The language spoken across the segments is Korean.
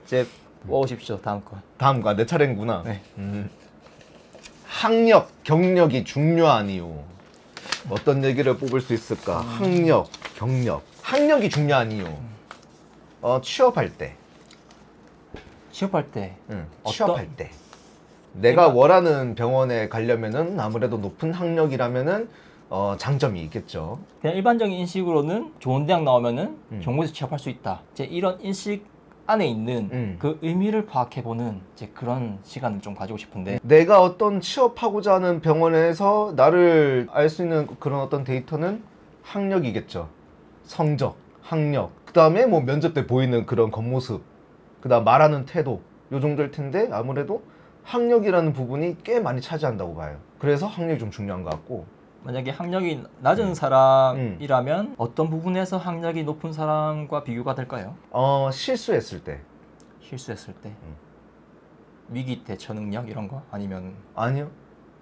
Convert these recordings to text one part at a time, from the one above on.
이제 뽑으십시오. 다음 거. 다음 거 내 차례인구나. 네. 학력, 경력이 중요한 이유. 어떤 얘기를 뽑을 수 있을까? 학력, 경력. 학력이 중요한 이유. 취업할 때. 취업할 때. 취업할 때. 내가 원하는 병원에 가려면은 아무래도 높은 학력이라면은 장점이 있겠죠. 그냥 일반적인 인식으로는 좋은 대학 나오면은 경고에서 취업할 수 있다. 이제 이런 인식 안에 있는 그 의미를 파악해보는 이제 그런 시간을 좀 가지고 싶은데, 내가 어떤 취업하고자 하는 병원에서 나를 알 수 있는 그런 어떤 데이터는 학력이겠죠. 성적, 학력. 그 다음에 뭐 면접 때 보이는 그런 겉모습. 그 다음 말하는 태도. 요 정도일 텐데 아무래도 학력이라는 부분이 꽤 많이 차지한다고 봐요. 그래서 학력이 좀 중요한 것 같고. 만약에 학력이 낮은 사람이라면 어떤 부분에서 학력이 높은 사람과 비교가 될까요? 실수했을 때. 실수했을 때. 위기 대처 능력 이런 거? 아니면 아니요.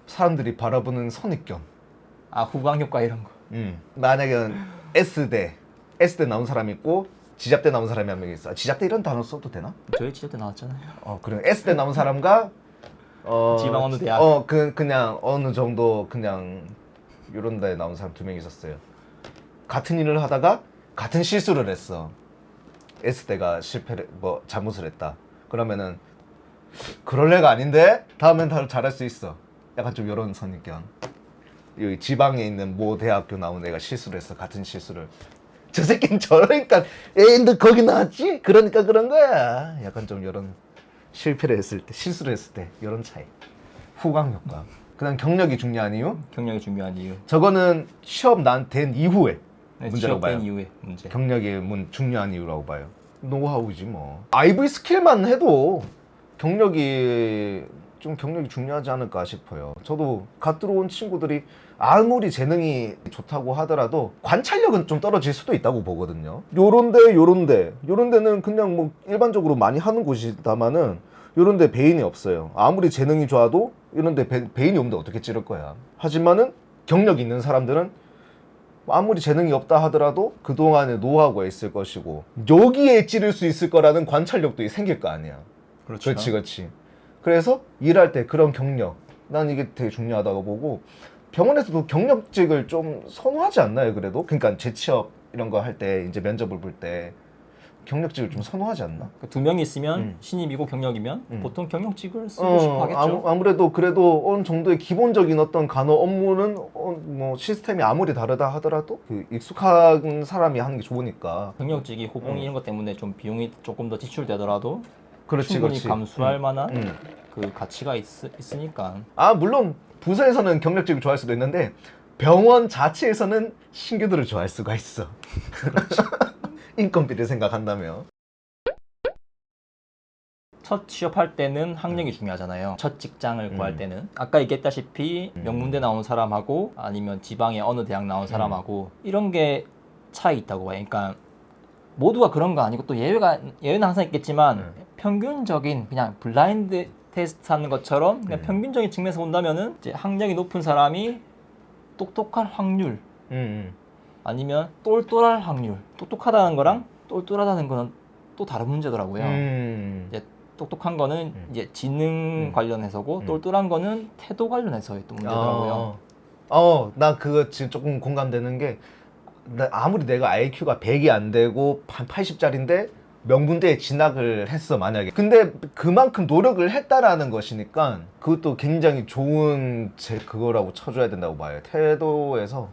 사람들이 바라보는 선입견. 후광 효과 이런 거. 만약에 S대 나온 사람이 있고 지잡대 나온 사람이 한 명 있어. 지잡대 이런 단어 써도 되나? 저희 취업 때 나왔잖아요. 그래. S대 나온 사람과 지방 어느 대학? 그냥 어느 정도 그냥 이런 데 나온 사람 2명 있었어요. 같은 일을 하다가 같은 실수를 했어. S대가 잘못을 했다. 그러면은 그럴 애가 아닌데 다음엔 다 잘할 수 있어. 약간 좀 이런 선입견. 여기 지방에 있는 모 대학교 나온 애가 실수를 했어. 같은 실수를. 저 새끼는 저러니까 에이 너 거기 나왔지? 그러니까 그런 거야. 약간 좀 이런 실수를 했을 때 이런 차이. 후광 효과. 그다음 경력이 중요한 이유? 경력이 중요한 이유. 저거는 취업 된 이후에 네, 문제라고 봐요. 취업된 이후의 문제. 경력이 중요한 이유라고 봐요. 노하우지 뭐. IV 스킬만 해도 경력이 중요하지 않을까 싶어요. 저도 갓 들어온 친구들이 아무리 재능이 좋다고 하더라도 관찰력은 좀 떨어질 수도 있다고 보거든요. 요런 데는 그냥 뭐 일반적으로 많이 하는 곳이다마는 요런 데 배인이 없어요. 아무리 재능이 좋아도 이런 데 배인이 없는데 어떻게 찌를 거야. 하지만은 경력 있는 사람들은 아무리 재능이 없다 하더라도 그동안의 노하우가 있을 것이고 여기에 찌를 수 있을 거라는 관찰력도 생길 거 아니야. 그렇죠. 그렇지. 그래서 일할 때 그런 경력, 난 이게 되게 중요하다고 보고 병원에서도 경력직을 좀 선호하지 않나요? 그래도 그러니까 재취업 이런 거 할 때 이제 면접을 볼 때 경력직을 좀 선호하지 않나? 두 명이 있으면 신입이고 경력이면 보통 경력직을 쓰고 싶어 하겠죠. 아무래도 그래도 어느 정도의 기본적인 어떤 간호 업무는 뭐 시스템이 아무리 다르다 하더라도 그 익숙한 사람이 하는 게 좋으니까. 경력직이 호봉이 이런 것 때문에 좀 비용이 조금 더 지출되더라도 그렇지, 충분히 그렇지. 감수할 만한 그 가치가 있으니까. 물론 부서에서는 경력직을 좋아할 수도 있는데 병원 자체에서는 신규들을 좋아할 수가 있어. 인건비를 생각한다면. 첫 취업할 때는 학력이 중요하잖아요. 첫 직장을 구할 때는. 아까 얘기했다시피 명문대 나온 사람하고 아니면 지방의 어느 대학 나온 사람하고 이런 게 차이 있다고 봐요. 그러니까 모두가 그런 거 아니고 또 예외는 항상 있겠지만 평균적인 그냥 블라인드 테스트 하는 것처럼 그냥 평균적인 측면에서 본다면은 이제 학력이 높은 사람이 똑똑할 확률 아니면 똘똘할 확률. 똑똑하다는 거랑 똘똘하다는 거는 또 다른 문제더라고요. 이제 똑똑한 거는 이제 지능 관련해서고 똘똘한 거는 태도 관련해서의 또 문제더라고요. 나 그거 지금 조금 공감되는 게 아무리 내가 IQ가 100이 안 되고 80짜리인데 명문대에 진학을 했어 만약에. 근데 그만큼 노력을 했다라는 것이니까 그것도 굉장히 좋은 그거라고 쳐줘야 된다고 봐요. 태도에서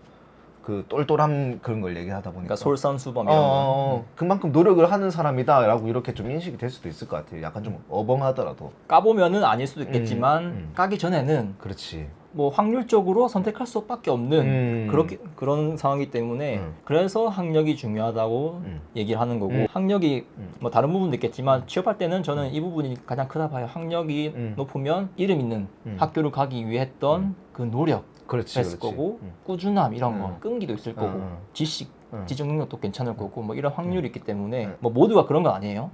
그 똘똘한 그런 걸 얘기하다 보니까. 그러니까 솔선수범 이런 거. 그만큼 노력을 하는 사람이다라고 이렇게 좀 인식이 될 수도 있을 것 같아요. 약간 좀 어벙하더라도. 까보면은 아닐 수도 있겠지만 까기 전에는 그렇지. 뭐 확률적으로 선택할 수밖에 없는 그런 상황이기 때문에 그래서 학력이 중요하다고 얘기를 하는 거고 학력이 뭐 다른 부분도 있겠지만 취업할 때는 저는 이 부분이 가장 크다 봐요. 학력이 높으면 이름 있는 학교를 가기 위해 했던 그 노력 했을 거고 꾸준함 이런 거 끈기도 있을 거고 지식 지적 능력도 괜찮을 거고 뭐 이런 확률이 있기 때문에 뭐 모두가 그런 건 아니에요.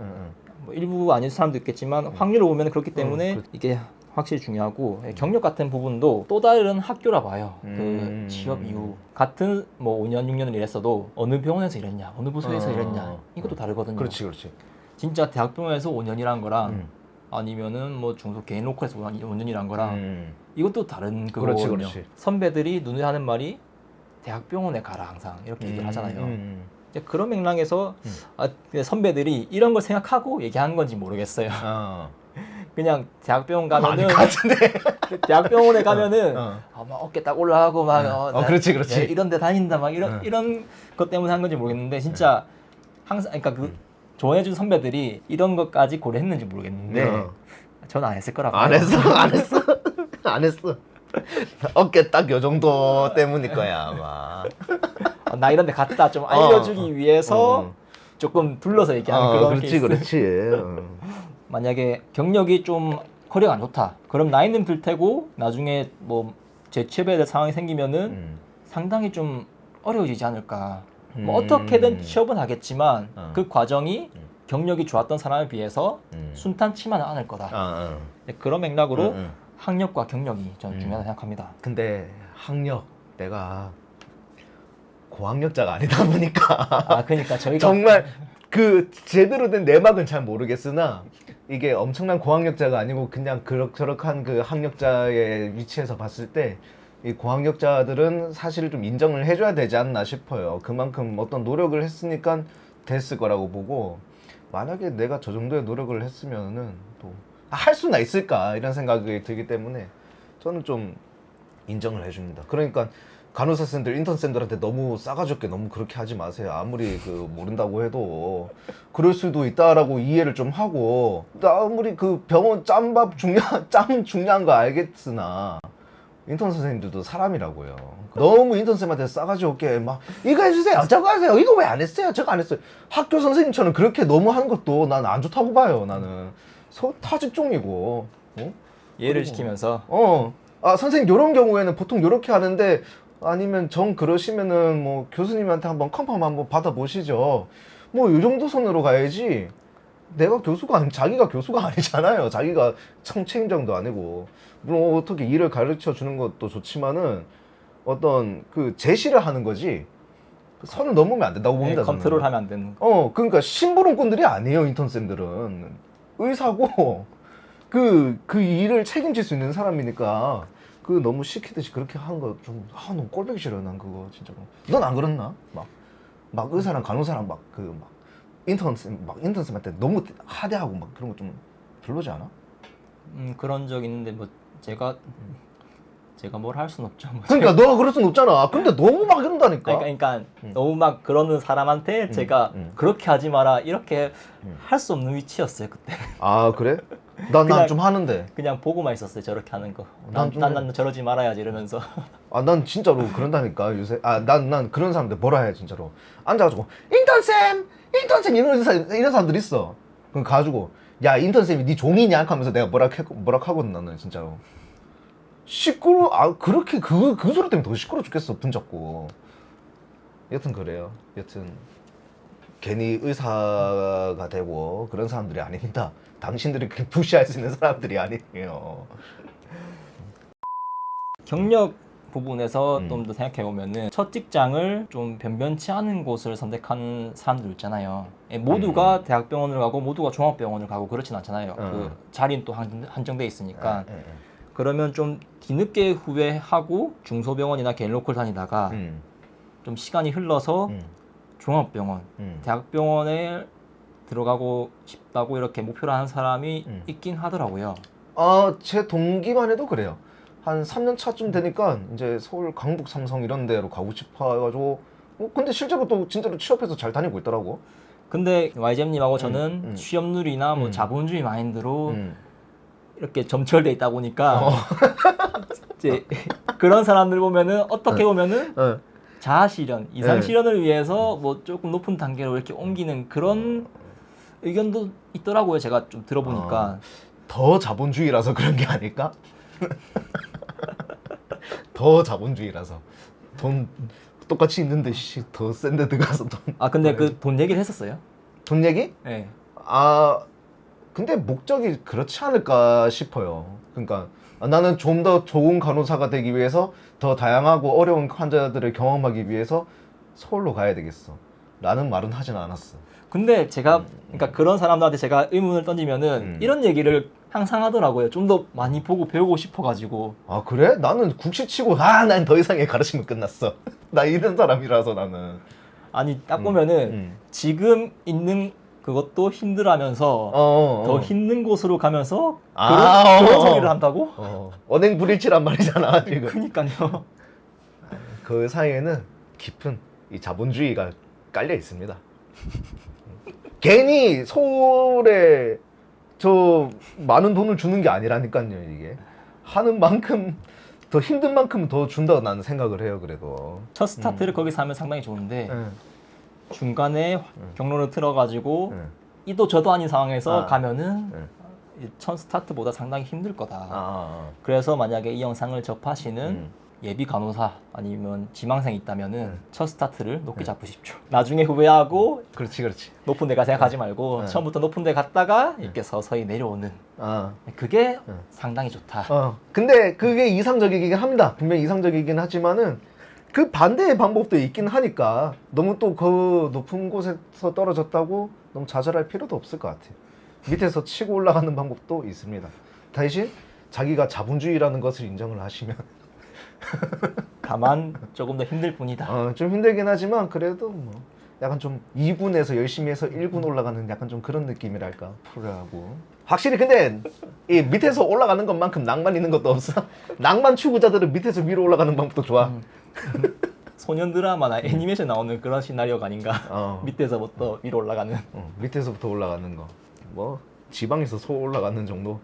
뭐 일부 아닌 사람도 있겠지만 확률을 보면 그렇기 때문에 이게 확실히 중요하고 경력 같은 부분도 또 다른 학교라 봐요. 그 취업 이후 같은 뭐 5년 6년을 일했어도 어느 병원에서 일했냐 어느 부서에서 일했냐 이것도 다르거든요. 그렇지. 진짜 대학병원에서 5년이란 거랑 아니면은 뭐 중소 개인 로컬에서 5년이란 거랑 이것도 다른 그렇지, 그거거든요. 그렇지. 선배들이 눈에 하는 말이 대학병원에 가라 항상 이렇게 얘기를 하잖아요. 이제 그런 맥락에서 선배들이 이런 걸 생각하고 얘기하는 건지 모르겠어요. 그냥 대학병원 가면은 대학병원에 가면은 막 어깨 딱 올라가고 막 나 그렇지, 그렇지. 이런 데 다닌다 막 이런 것 때문에 한 건지 모르겠는데 진짜 항상 그러니까 그 조언해준 선배들이 이런 것까지 고려했는지 모르겠는데 저는 안 했을 거라고 안 했어. 안 했어. 어깨 딱 요 정도 때문일 거야 아마. 나 이런 데 갔다 좀 알려주기 위해서 조금 둘러서 얘기하는 그런 그렇지, 케이스. 그렇지. 만약에 경력이 좀 커리어가 안 좋다. 그럼 나이는 들 테고 나중에 뭐 재취업해야 될 상황이 생기면은 상당히 좀 어려워지지 않을까. 뭐 어떻게든 취업은 하겠지만 그 과정이 경력이 좋았던 사람에 비해서 순탄치만은 않을 거다. 그런 맥락으로 학력과 경력이 저는 중요하다 생각합니다. 근데 학력 내가 고학력자가 아니다 보니까 그러니까 저희가 정말 그 제대로 된 내막은 잘 모르겠으나 이게 엄청난 고학력자가 아니고 그냥 그럭저럭한 그 학력자의 위치에서 봤을 때 이 고학력자들은 사실 좀 인정을 해줘야 되지 않나 싶어요. 그만큼 어떤 노력을 했으니까 됐을 거라고 보고 만약에 내가 저 정도의 노력을 했으면은 또 할 수나 있을까 이런 생각이 들기 때문에 저는 좀 인정을 해줍니다. 그러니까 간호사쌤들, 인턴쌤들한테 너무 싸가지 없게 너무 그렇게 하지 마세요. 아무리 그 모른다고 해도 그럴 수도 있다라고 이해를 좀 하고 아무리 그 병원 짬밥 짬 중요한 거 알겠으나 인턴 선생님들도 사람이라고요. 너무 인턴 쌤한테 싸가지 없게 막 이거 해주세요, 저거 하세요, 이거 왜 안 했어요, 저거 안 했어요. 학교 선생님처럼 그렇게 너무 하는 것도 난 안 좋다고 봐요. 나는 타직종이고 예를 시키면서 선생님 이런 경우에는 보통 이렇게 하는데 아니면 정 그러시면은 뭐 교수님한테 한번 컨펌 한번 받아보시죠. 뭐 이 정도 선으로 가야지. 내가 자기가 교수가 아니잖아요. 자기가 책임자도 아니고. 물론 어떻게 일을 가르쳐 주는 것도 좋지만은 어떤 그 제시를 하는 거지. 선을 넘으면 안 된다고 봅니다. 컨트롤하면 안 되는 거. 그러니까 심부름꾼들이 아니에요. 인턴쌤들은 의사고 그 일을 책임질 수 있는 사람이니까 그 너무 시키듯이 그렇게 하는 거 좀 너무 꼴보기 싫어요. 난 그거 진짜로. 넌 안 그랬나? 막 의사랑 간호사랑 인턴쌤한테 너무 하대하고 막 그런 거 좀 별로지 않아? 그런 적 있는데 뭐 제가 뭘 할 순 없죠. 뭐 그러니까 너가 그럴 순 없잖아. 근데 너무 막 이런다니까. 그러니까 너무 막 그러는 사람한테 제가 그렇게 하지 마라 이렇게 할 수 없는 위치였어요 그때. 아 그래? 난 그냥- 좀 하는데. 그냥 보고만 있었어요 저렇게 하는 거. 난 좀- 난 저러지 말아야지 이러면서. 난 진짜로 그런다니까 요새. 난 그런 사람들 뭐라 해 진짜로. 앉아가지고 인턴쌤 이런 사람들 있어. 그럼 가지고 야 인턴쌤이 네 종이냐 하면서 내가 뭐라 하거든 나는 진짜로. 그렇게 그 소리 때문에 더 시끄러 죽겠어 분잡고. 여튼 그래요. 여튼 괜히 의사가 되고 그런 사람들이 아닙니다. 당신들이 그렇게 푸시할 수 있는 사람들이 아니에요. 경력 부분에서 좀 더 생각해 보면은 첫 직장을 좀 변변치 않은 곳을 선택하는 사람들 있잖아요. 모두가 대학병원을 가고 모두가 종합병원을 가고 그렇진 않잖아요. 그 자리는 또 한정돼 있으니까. 그러면 좀 뒤늦게 후회하고 중소병원이나 개인 로컬 다니다가 좀 시간이 흘러서 종합병원, 대학병원에 들어가고 싶다고 이렇게 목표로 하는 사람이 있긴 하더라고요. 제 동기만 해도 그래요. 한 3년 차쯤 되니까 이제 서울 강북 삼성 이런 데로 가고 싶어 해가지고 근데 실제로 또 진짜로 취업해서 잘 다니고 있더라고. 근데 YGM님하고 저는 취업률이나 뭐 자본주의 마인드로 이렇게 점철돼 있다 보니까 이제 그런 사람들 보면은 어떻게 보면은 자아 실현, 이상 실현을 위해서 뭐 조금 높은 단계로 이렇게 옮기는 그런 의견도 있더라고요. 제가 좀 들어보니까. 더 자본주의라서 그런 게 아닐까? 더 자본주의라서 돈 똑같이 있는데 더 센 데 들어가서 근데 그 돈 얘기를 했었어요? 돈 얘기? 네. 근데 목적이 그렇지 않을까 싶어요. 그러니까 나는 좀 더 좋은 간호사가 되기 위해서 더 다양하고 어려운 환자들을 경험하기 위해서 서울로 가야 되겠어. 라는 말은 하진 않았어. 근데 제가 그러니까 그런 사람들한테 제가 의문을 던지면은 이런 얘기를 항상 하더라고요. 좀 더 많이 보고 배우고 싶어가지고. 아 그래? 나는 국시치고 난 더 이상의 가르치면 끝났어. 나 이런 사람이라서 나는. 아니 딱 보면은 지금 있는 그것도 힘들하면서 더 힘든 곳으로 가면서 그런 소리를 한다고? 언행 불일치란 말이잖아 지금. 그니까요. 그 사이에는 깊은 이 자본주의가 깔려 있습니다. 괜히 서울에 저 많은 돈을 주는 게 아니라니까요. 이게 하는 만큼 더 힘든 만큼 더 준다고 나는 생각을 해요. 그래도 첫 스타트를 거기서 하면 상당히 좋은데 응. 중간에 경로를 틀어가지고 응. 이도 저도 아닌 상황에서 아. 가면은 응. 이첫 스타트보다 상당히 힘들 거다. 아, 그래서 만약에 이 영상을 접하시는 예비 간호사 아니면 지망생이 있다면은 첫 스타트를 높게 잡으십시오. 나중에 후회하고 그렇지 그렇지. 높은 데가 생각하지 말고 처음부터 높은 데 갔다가 이렇게 서서히 내려오는 아. 그게 상당히 좋다. 근데 그게 이상적이긴 합니다. 분명히 이상적이긴 하지만은 그 반대의 방법도 있긴 하니까 너무 또 그 높은 곳에서 떨어졌다고 너무 좌절할 필요도 없을 것 같아요. 밑에서 치고 올라가는 방법도 있습니다. 대신 자기가 자본주의라는 것을 인정을 하시면 다만 조금 더 힘들 뿐이다. 좀 힘들긴 하지만 그래도 뭐 약간 좀 2군에서 열심히 해서 1군 올라가는 약간 좀 그런 느낌이랄까 프로하고 확실히 근데 이 밑에서 올라가는 것만큼 낭만 있는 것도 없어. 낭만 추구자들은 밑에서 위로 올라가는 방법도 좋아. 소년 드라마나 애니메이션 나오는 그런 시나리오가 아닌가. 밑에서부터 위로 올라가는. 밑에서부터 올라가는 거. 뭐 지방에서 소 올라가는 정도.